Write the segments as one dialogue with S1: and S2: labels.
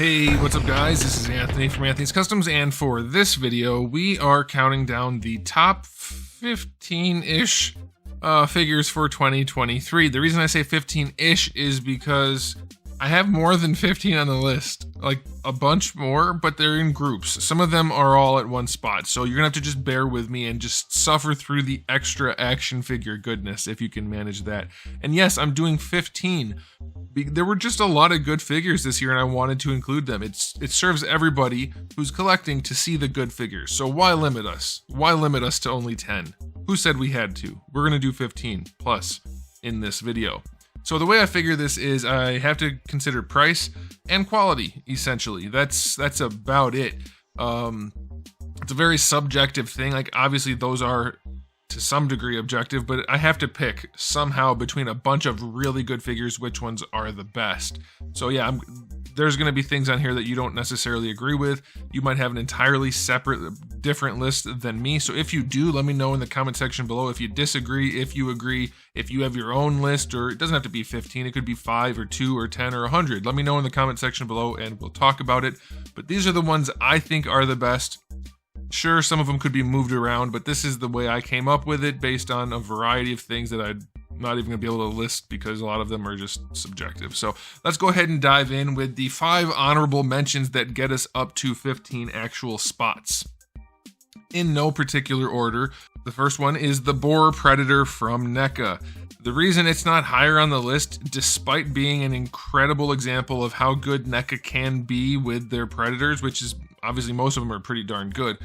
S1: Hey, what's up guys? This is Anthony from Anthony's Customs, and for this video, we are counting down the top 15-ish figures for 2023. The reason I say 15-ish is because I have more than 15 on the list, like a bunch more, but they're in groups. Some of them are all at one spot, so you're gonna have to just bear with me and just suffer through the extra action figure goodness if you can manage that. And yes, I'm doing 15. There were just a lot of good figures this year and I wanted to include them. It serves everybody who's collecting to see the good figures. So why limit us? Why limit us to only 10? Who said we had to? We're gonna do 15 plus in this video. So the way I figure this is I have to consider price and quality, essentially. That's about it. It's a very subjective thing. Like, obviously those are to some degree objective, but I have to pick somehow between a bunch of really good figures which ones are the best. So yeah, there's going to be things on here that you don't necessarily agree with. You might have an entirely separate, different list than me. So if you do, let me know in the comment section below. If you disagree, if you agree, if you have your own list, or it doesn't have to be 15, it could be 5 or 2 or 10 or 100. Let me know in the comment section below and we'll talk about it. But these are the ones I think are the best. Sure, some of them could be moved around, but this is the way I came up with it based on a variety of things that I'm not even gonna be able to list because a lot of them are just subjective. So let's go ahead and dive in with the 5 honorable mentions that get us up to 15 actual spots. In no particular order, the first one is the Boar Predator from NECA. The reason it's not higher on the list, despite being an incredible example of how good NECA can be with their Predators, which is obviously most of them are pretty darn good.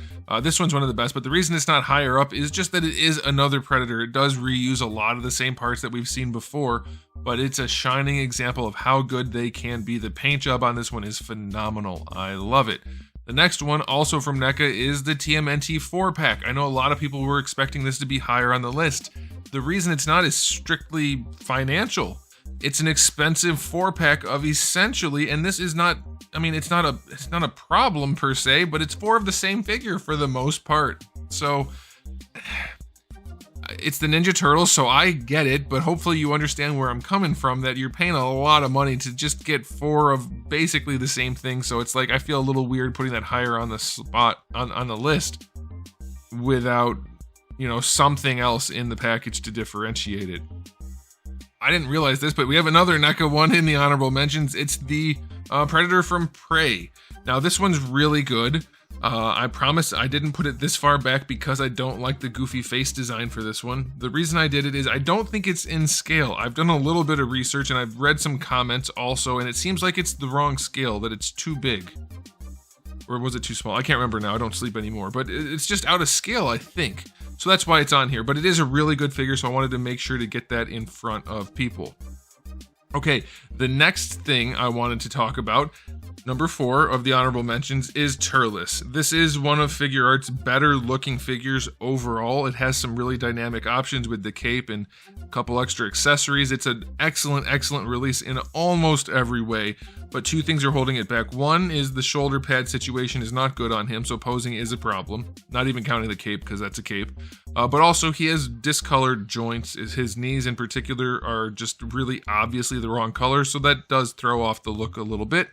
S1: This one's one of the best, but the reason it's not higher up is just that it is another Predator. It does reuse a lot of the same parts that we've seen before, but it's a shining example of how good they can be. The paint job on this one is phenomenal. I love it. The next one, also from NECA, is the TMNT 4-pack. I know a lot of people were expecting this to be higher on the list. The reason it's not is strictly financial. It's an expensive 4-pack of essentially, and this is not, I mean, it's not a problem per se, but it's 4 of the same figure for the most part. So it's the Ninja Turtles, so I get it, but hopefully you understand where I'm coming from, that you're paying a lot of money to just get 4 of basically the same thing. So it's like, I feel a little weird putting that higher on the spot, on the list without, you know, something else in the package to differentiate it. I didn't realize this, but we have another NECA one in the honorable mentions. It's the Predator from Prey. Now this one's really good. I promise I didn't put it this far back because I don't like the goofy face design for this one. The reason I did it is I don't think it's in scale. I've done a little bit of research and I've read some comments also, and it seems like it's the wrong scale, that it's too big. Or was it too small? I can't remember now, I don't sleep anymore, but it's just out of scale, I think. So that's why it's on here, but it is a really good figure, so I wanted to make sure to get that in front of people. Okay, the next thing I wanted to talk about, number 4 of the honorable mentions, is Turles. This is one of Figure Art's better looking figures overall. It has some really dynamic options with the cape and a couple extra accessories. It's an excellent release in almost every way, but 2 things are holding it back. One is the shoulder pad situation is not good on him, so posing is a problem. Not even counting the cape, because that's a cape. But also he has discolored joints. His knees in particular are just really obviously the wrong color, so that does throw off the look a little bit.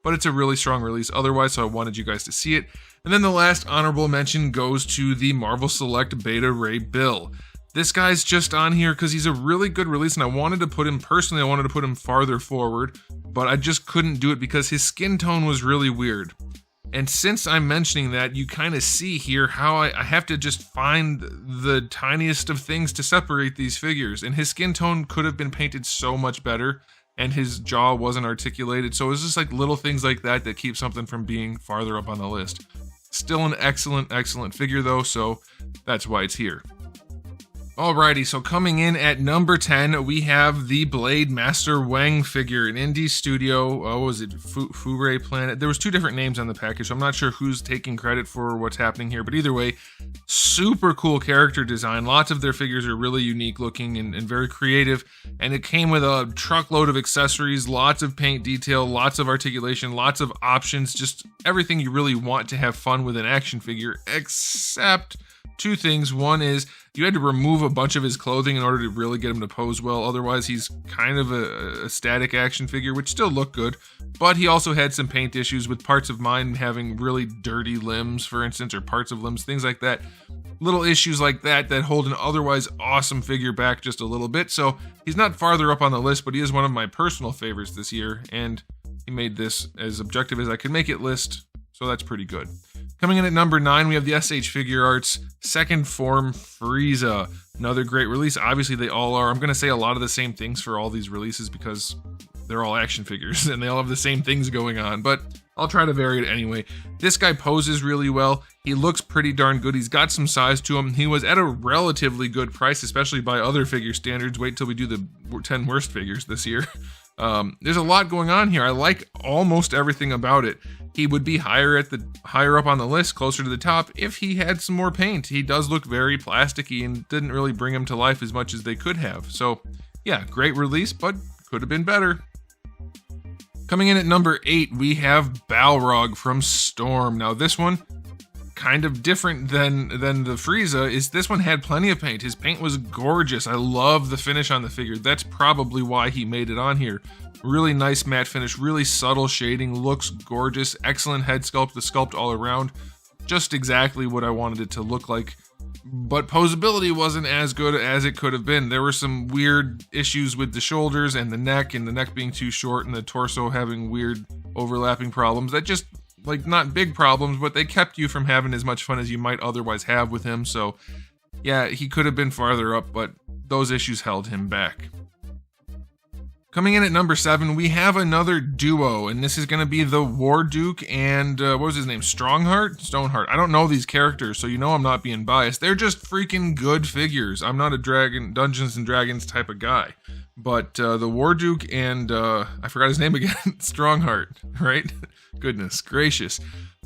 S1: But it's a really strong release otherwise, so I wanted you guys to see it. And then the last honorable mention goes to the Marvel Select Beta Ray Bill. This guy's just on here because he's a really good release, and I wanted to put him, personally, I wanted to put him farther forward, but I just couldn't do it because his skin tone was really weird. And since I'm mentioning that, you kind of see here how I have to just find the tiniest of things to separate these figures. And his skin tone could have been painted so much better, and his jaw wasn't articulated. So it's just like little things like that that keep something from being farther up on the list. Still an excellent figure though, so that's why it's here. Alrighty, so coming in at number 10, we have the Blade Master Wang figure, an indie studio. What was it? Furay Planet. There was 2 different names on the package, so I'm not sure who's taking credit for what's happening here, but either way, super cool character design. Lots of their figures are really unique looking and very creative, and it came with a truckload of accessories, lots of paint detail, lots of articulation, lots of options, just everything you really want to have fun with an action figure, except Two things. One is you had to remove a bunch of his clothing in order to really get him to pose well. Otherwise, he's kind of a static action figure, which still looked good. But he also had some paint issues with parts of mine having really dirty limbs, for instance, or parts of limbs, things like that. Little issues like that hold an otherwise awesome figure back just a little bit. So he's not farther up on the list, but he is one of my personal favorites this year. And he made this as objective as I could make it list. So that's pretty good. Coming in at number 9, we have the SH Figure Arts Second Form Frieza. Another great release. Obviously, they all are. I'm going to say a lot of the same things for all these releases because they're all action figures and they all have the same things going on, but I'll try to vary it anyway. This guy poses really well. He looks pretty darn good. He's got some size to him. He was at a relatively good price, especially by other figure standards. Wait till we do the 10 worst figures this year. There's a lot going on here. I like almost everything about it. He would be higher up on the list, closer to the top, if he had some more paint. He does look very plasticky and didn't really bring him to life as much as they could have. So yeah, great release, but could have been better. Coming in at number 8, we have Balrog from Storm. Now this one, kind of different than the Frieza, is this one had plenty of paint. His paint was gorgeous. I love the finish on the figure. That's probably why he made it on here. Really nice matte finish, really subtle shading, looks gorgeous, excellent head sculpt, the sculpt all around. Just exactly what I wanted it to look like. But posability wasn't as good as it could have been. There were some weird issues with the shoulders and the neck being too short and the torso having weird overlapping problems that just, like, not big problems, but they kept you from having as much fun as you might otherwise have with him. So yeah, he could have been farther up, but those issues held him back. Coming in at number 7, we have another duo, and this is going to be the War Duke and, what was his name, Stoneheart? I don't know these characters, so you know I'm not being biased. They're just freaking good figures. I'm not a Dungeons & Dragons type of guy. But the War Duke and, I forgot his name again, Strongheart, right? Goodness gracious.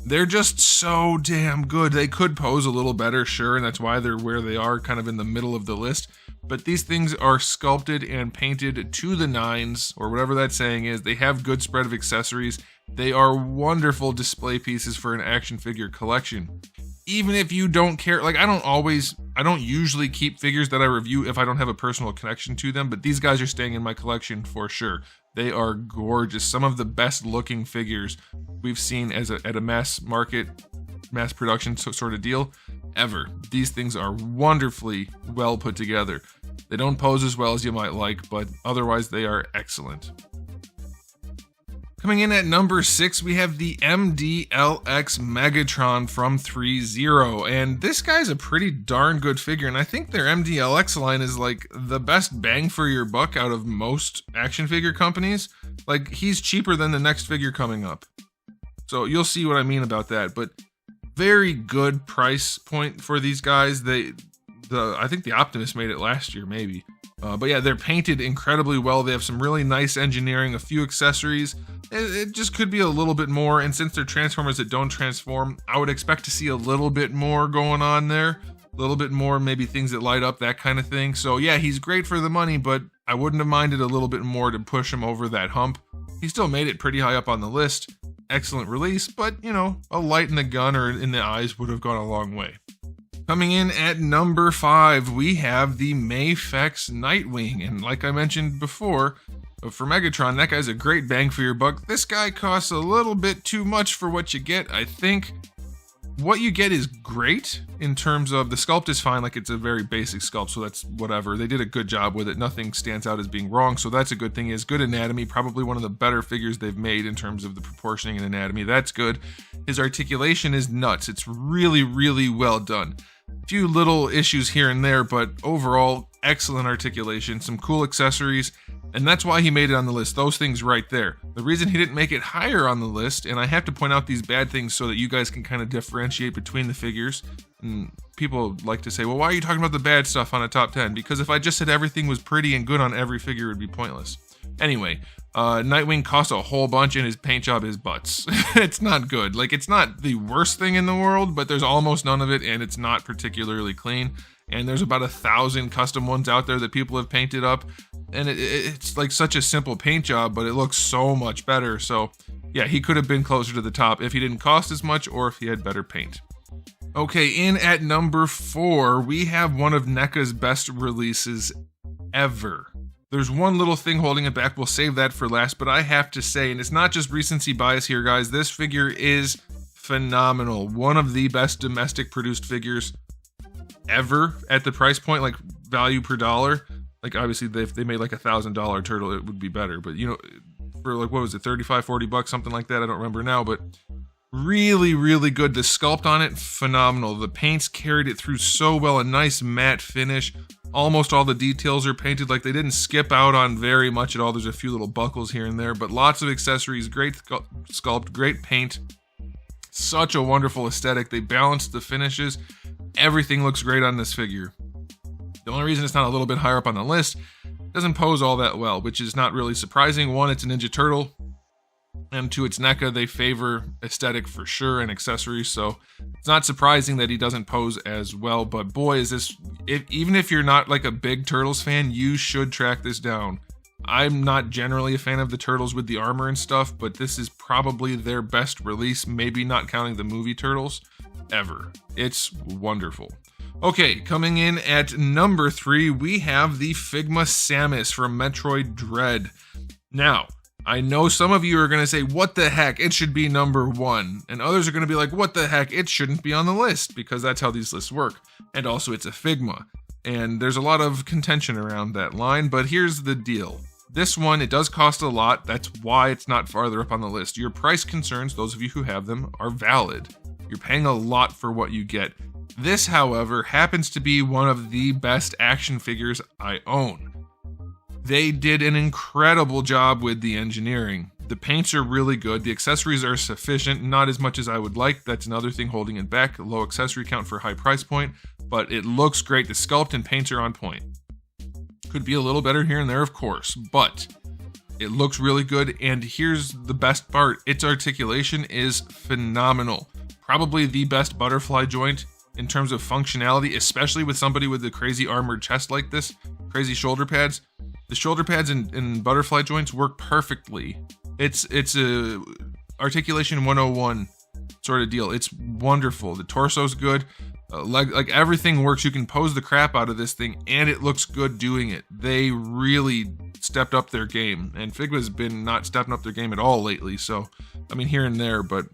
S1: They're just so damn good. They could pose a little better, sure, and that's why they're where they are, kind of in the middle of the list. But these things are sculpted and painted to the nines, or whatever that saying is. They have good spread of accessories. They are wonderful display pieces for an action figure collection. Even if you don't care, like I don't usually keep figures that I review if I don't have a personal connection to them, but these guys are staying in my collection for sure. They are gorgeous. Some of the best looking figures we've seen at a mass market, mass production sort of deal ever. These things are wonderfully well put together. They don't pose as well as you might like, but otherwise they are excellent. Coming in at number 6, we have the MDLX Megatron from 3-0, and this guy's a pretty darn good figure, and I think their MDLX line is like the best bang for your buck out of most action figure companies. Like, he's cheaper than the next figure coming up. So you'll see what I mean about that, but very good price point for these guys. I think the Optimus made it last year, maybe. But yeah, they're painted incredibly well. They have some really nice engineering, a few accessories. It just could be a little bit more, and since they're Transformers that don't transform, I would expect to see a little bit more going on there. A little bit more, maybe things that light up, that kind of thing. So yeah, he's great for the money, but I wouldn't have minded a little bit more to push him over that hump. He still made it pretty high up on the list. Excellent release, but, you know, a light in the gun or in the eyes would have gone a long way. Coming in at number 5, we have the Mafex Nightwing, and like I mentioned before, for Megatron, that guy's a great bang for your buck. This guy costs a little bit too much for what you get, I think. What you get is great in terms of the sculpt is fine, like it's a very basic sculpt, so that's whatever. They did a good job with it. Nothing stands out as being wrong, so that's a good thing. He has good anatomy, probably one of the better figures they've made in terms of the proportioning and anatomy. That's good. His articulation is nuts. It's really, really well done. A few little issues here and there, but overall, excellent articulation, some cool accessories, and that's why he made it on the list. Those things right there. The reason he didn't make it higher on the list, and I have to point out these bad things so that you guys can kind of differentiate between the figures. And people like to say, well, why are you talking about the bad stuff on a top 10? Because if I just said everything was pretty and good on every figure, it would be pointless. Anyway, Nightwing costs a whole bunch and his paint job is butts. It's not good. Like, it's not the worst thing in the world, but there's almost none of it and it's not particularly clean. And there's about 1,000 custom ones out there that people have painted up. And it's like such a simple paint job, but it looks so much better. So yeah, he could have been closer to the top if he didn't cost as much or if he had better paint. Okay, in at number 4, we have one of NECA's best releases ever. There's one little thing holding it back. We'll save that for last, but I have to say, and it's not just recency bias here, guys, this figure is phenomenal. One of the best domestic produced figures ever at the price point, like value per dollar. Like, obviously, if they made like $1,000 turtle, it would be better. But, you know, for like, what was it, 35, 40 bucks, something like that? I don't remember now, but really, really good. The sculpt on it, phenomenal. The paints carried it through so well. A nice matte finish. Almost all the details are painted. Like, they didn't skip out on very much at all. There's a few little buckles here and there, but lots of accessories. Great sculpt, great paint. Such a wonderful aesthetic. They balanced the finishes. Everything looks great on this figure. The only reason it's not a little bit higher up on the list, it doesn't pose all that well, which is not really surprising. One, it's a Ninja Turtle. And two, it's NECA. They favor aesthetic for sure and accessories, so it's not surprising that he doesn't pose as well. But boy, is this, even if you're not like a big Turtles fan, you should track this down. I'm not generally a fan of the Turtles with the armor and stuff, but this is probably their best release, maybe not counting the movie Turtles, ever. It's wonderful. Okay, coming in at number 3, we have the Figma Samus from Metroid Dread. Now, I know some of you are going to say, what the heck, it should be number 1. And others are going to be like, what the heck, it shouldn't be on the list, because that's how these lists work. And also, it's a Figma. And there's a lot of contention around that line, but here's the deal. This one, it does cost a lot. That's why it's not farther up on the list. Your price concerns, those of you who have them, are valid. You're paying a lot for what you get. This, however, happens to be one of the best action figures I own. They did an incredible job with the engineering. The paints are really good. The accessories are sufficient, not as much as I would like. That's another thing holding it back. Low accessory count for high price point, but it looks great. The sculpt and paints are on point. Could be a little better here and there, of course, but it looks really good. And here's the best part. Its articulation is phenomenal. Probably the best butterfly joint in terms of functionality, especially with somebody with a crazy armored chest like this, crazy shoulder pads. The shoulder pads and butterfly joints work perfectly. It's a articulation 101 sort of deal. It's wonderful. The torso's good. Like everything works. You can pose the crap out of this thing, and it looks good doing it. They really stepped up their game, and Figma's been not stepping up their game at all lately. So, I mean, here and there, but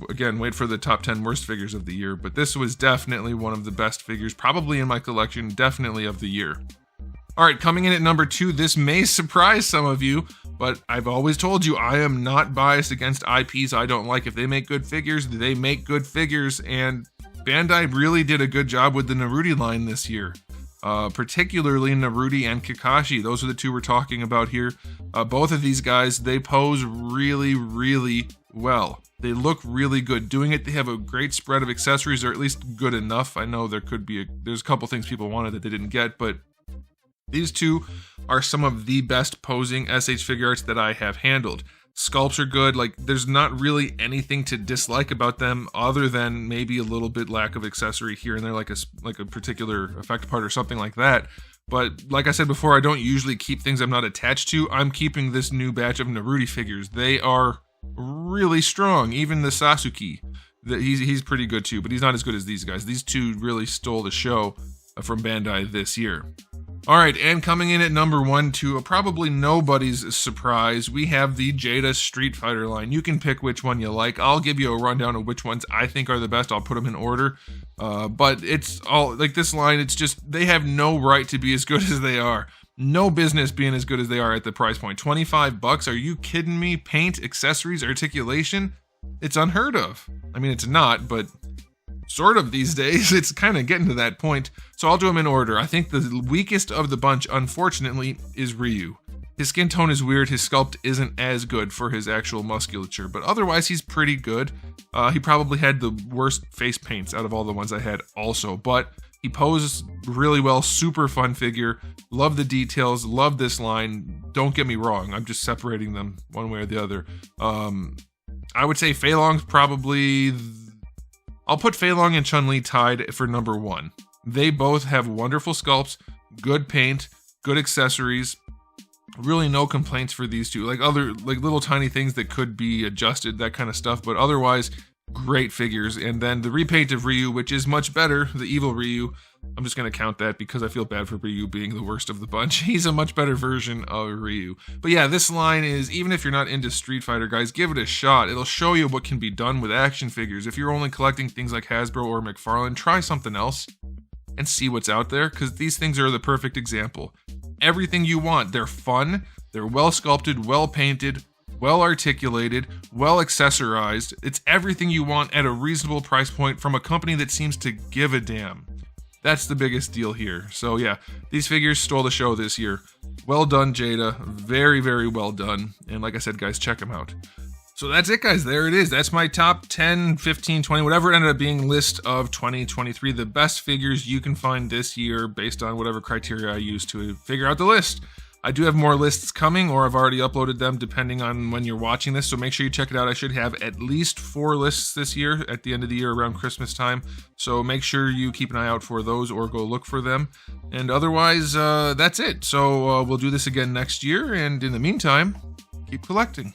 S1: again, wait for the top 10 worst figures of the year. But this was definitely one of the best figures, probably in my collection, definitely of the year. All right, coming in at number 2, this may surprise some of you, but I've always told you I am not biased against IPs I don't like. If they make good figures, they make good figures, and Bandai really did a good job with the Naruto line this year. Particularly Naruto and Kakashi. Those are the two we're talking about here. Both of these guys, they pose really, really well. They look really good doing it. They have a great spread of accessories, or at least good enough. I know there's a couple things people wanted that they didn't get, but these two are some of the best posing SH figure arts that I have handled. Sculpts are good. Like, there's not really anything to dislike about them other than maybe a little bit lack of accessory here and there, like a particular effect part or something like that. But like I said before, I don't usually keep things I'm not attached to. I'm keeping this new batch of Naruto figures. They are really strong. Even the Sasuke, he's pretty good too, but he's not as good as these guys. These two really stole the show from Bandai this year. All right, and coming in at number 1, to probably nobody's surprise, we have the Jada Street Fighter line. You can pick which one you like. I'll give you a rundown of which ones I think are the best. I'll put them in order. But it's all, like this line, it's just, they have no right to be as good as they are. No business being as good as they are at the price point. 25 bucks? Are you kidding me? Paint, accessories, articulation? It's unheard of. I mean, it's not, but sort of these days. It's kind of getting to that point. So I'll do them in order. I think the weakest of the bunch, unfortunately, is Ryu. His skin tone is weird. His sculpt isn't as good for his actual musculature, but otherwise he's pretty good. He probably had the worst face paints out of all the ones I had also, but he poses really well. Super fun figure. Love the details. Love this line. Don't get me wrong. I'm just separating them one way or the other. I would say Fei Long's probably... I'll put Fei Long and Chun-Li tied for number 1. They both have wonderful sculpts, good paint, good accessories. Really no complaints for these two. Like little tiny things that could be adjusted, that kind of stuff. But otherwise, great figures. And then the repaint of Ryu, which is much better, the evil Ryu. I'm just going to count that because I feel bad for Ryu being the worst of the bunch. He's a much better version of Ryu. But yeah, this line is, even if you're not into Street Fighter, guys, give it a shot. It'll show you what can be done with action figures. If you're only collecting things like Hasbro or McFarlane, try something else and see what's out there, because these things are the perfect example. Everything you want. They're fun, they're well sculpted, well painted, well articulated, well accessorized. It's everything you want at a reasonable price point from a company that seems to give a damn. That's the biggest deal here. So yeah, these figures stole the show this year. Well done, Jada. Very, very well done. And like I said, guys, check them out. So that's it, guys. There it is. That's my top 10, 15, 20, whatever it ended up being list of 2023. The best figures you can find this year based on whatever criteria I use to figure out the list. I do have more lists coming, or I've already uploaded them depending on when you're watching this, so make sure you check it out. I should have at least 4 lists this year at the end of the year around Christmas time, so make sure you keep an eye out for those or go look for them. And otherwise, that's it. So we'll do this again next year, and in the meantime, keep collecting.